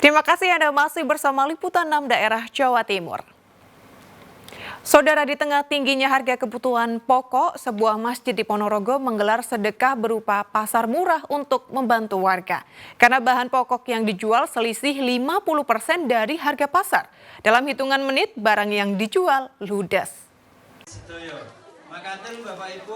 Terima kasih Anda masih bersama Liputan 6 Daerah Jawa Timur. Saudara, di tengah tingginya harga kebutuhan pokok, sebuah masjid di Ponorogo menggelar sedekah berupa pasar murah untuk membantu warga. Karena bahan pokok yang dijual selisih 50% dari harga pasar. Dalam hitungan menit, barang yang dijual ludes.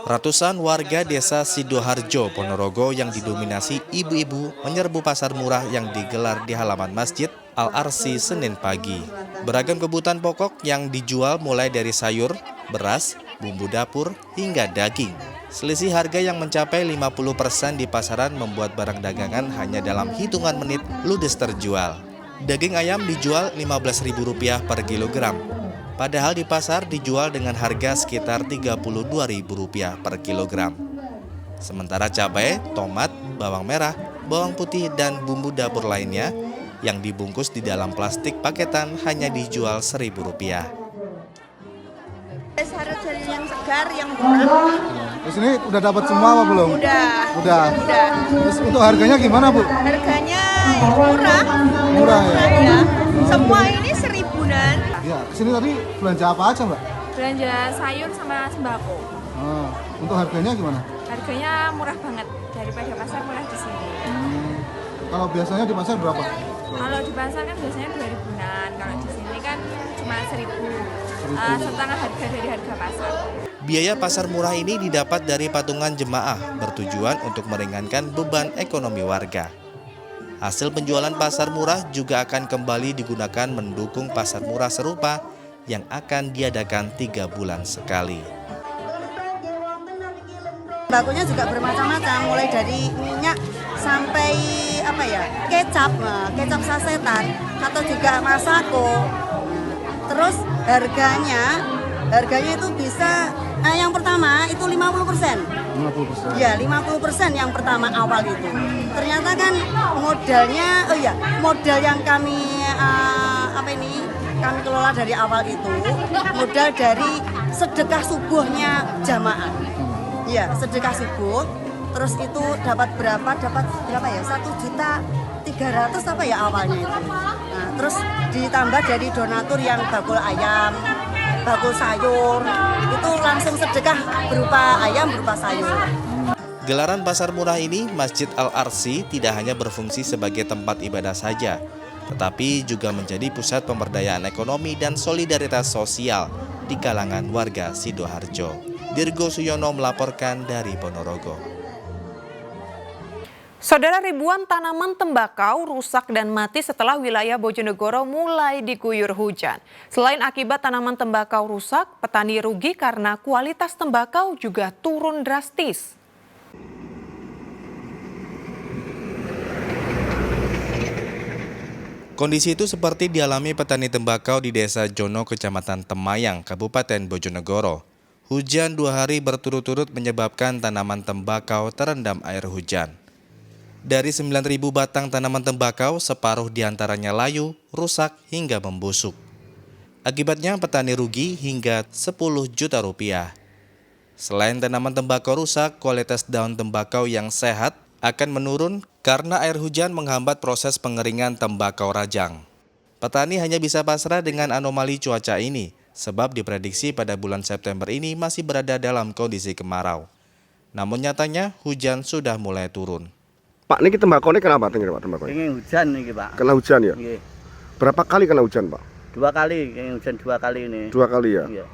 Ratusan warga desa Sidoharjo, Ponorogo yang didominasi ibu-ibu menyerbu pasar murah yang digelar di halaman Masjid Al-Arsy Senin pagi. Beragam kebutuhan pokok yang dijual mulai dari sayur, beras, bumbu dapur, hingga daging. Selisih harga yang mencapai 50% di pasaran membuat barang dagangan hanya dalam hitungan menit ludes terjual. Daging ayam dijual Rp15.000 per kilogram. Padahal di pasar dijual dengan harga sekitar Rp32.000 per kilogram. Sementara cabai, tomat, bawang merah, bawang putih, dan bumbu dapur lainnya yang dibungkus di dalam plastik paketan hanya dijual Rp1.000. Sayur yang segar, yang murah. Terus ini udah dapat semua apa belum? Udah. Terus untuk harganya gimana, Bu? Harganya murah. Murah ya? Semua ini seribuan. Ya, kesini tadi belanja apa aja, Mbak? Belanja sayur sama sembako. Untuk harganya gimana? Harganya murah banget, daripada pasar murah di sini. Kalau biasanya di pasar berapa? Kalau di pasar kan biasanya 2.000-an, kalau di sini kan cuma 1.000. Setengah harga dari harga pasar. Biaya pasar murah ini didapat dari patungan jemaah, bertujuan untuk meringankan beban ekonomi warga. Hasil penjualan pasar murah juga akan kembali digunakan mendukung pasar murah serupa yang akan diadakan 3 bulan sekali. Bakunya juga bermacam-macam, mulai dari minyak sampai kecap sasetan atau juga masako. Terus harganya itu bisa yang pertama itu 50%. 50%. Ya, 50% yang pertama awal itu. Ternyata kan modal yang kami kami kelola dari awal itu modal dari sedekah subuhnya jamaah. Ya, sedekah subuh. Terus itu dapat berapa ya? 1.300.000 awalnya itu. Nah, terus ditambah dari donatur yang bakul ayam, bakul sayur, itu langsung sedekah berupa ayam, berupa sayur. Gelaran pasar murah ini, Masjid Al-Arsy tidak hanya berfungsi sebagai tempat ibadah saja, tetapi juga menjadi pusat pemberdayaan ekonomi dan solidaritas sosial di kalangan warga Sidoharjo. Dirgo Suyono melaporkan dari Ponorogo. Saudara, ribuan tanaman tembakau rusak dan mati setelah wilayah Bojonegoro mulai diguyur hujan. Selain akibat tanaman tembakau rusak, petani rugi karena kualitas tembakau juga turun drastis. Kondisi itu seperti dialami petani tembakau di Desa Jono, Kecamatan Temayang, Kabupaten Bojonegoro. Hujan 2 hari berturut-turut menyebabkan tanaman tembakau terendam air hujan. Dari 9.000 batang tanaman tembakau, separuh diantaranya layu, rusak hingga membusuk. Akibatnya petani rugi hingga 10 juta rupiah. Selain tanaman tembakau rusak, kualitas daun tembakau yang sehat akan menurun karena air hujan menghambat proses pengeringan tembakau rajang. Petani hanya bisa pasrah dengan anomali cuaca ini, sebab diprediksi pada bulan September ini masih berada dalam kondisi kemarau. Namun nyatanya hujan sudah mulai turun. Pak, niki tembakau ini kenapa tinggi Pak tembakau? Ini hujan nih Pak. Kena hujan ya? Iya. Berapa kali kena hujan Pak? 2 kali, ini hujan 2 kali ini. 2 kali ya? Iya.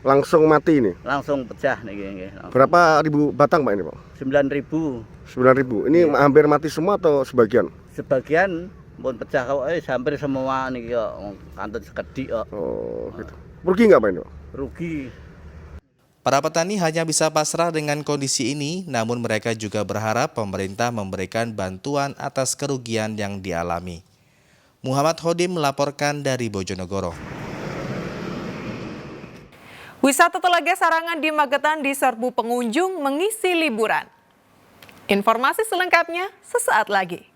Langsung mati ini? Langsung pecah nih. Berapa ribu batang Pak ini Pak? 9.000. 9.000. Ini iya. Hampir mati semua atau sebagian? Sebagian pun pecah kok, hampir semua nih kantun sekedik kok. Oh, gitu. Rugi nggak Pak ini Pak? Rugi. Para petani hanya bisa pasrah dengan kondisi ini, namun mereka juga berharap pemerintah memberikan bantuan atas kerugian yang dialami. Muhammad Hodim melaporkan dari Bojonegoro. Wisata Telaga Sarangan di Magetan diserbu pengunjung mengisi liburan. Informasi selengkapnya sesaat lagi.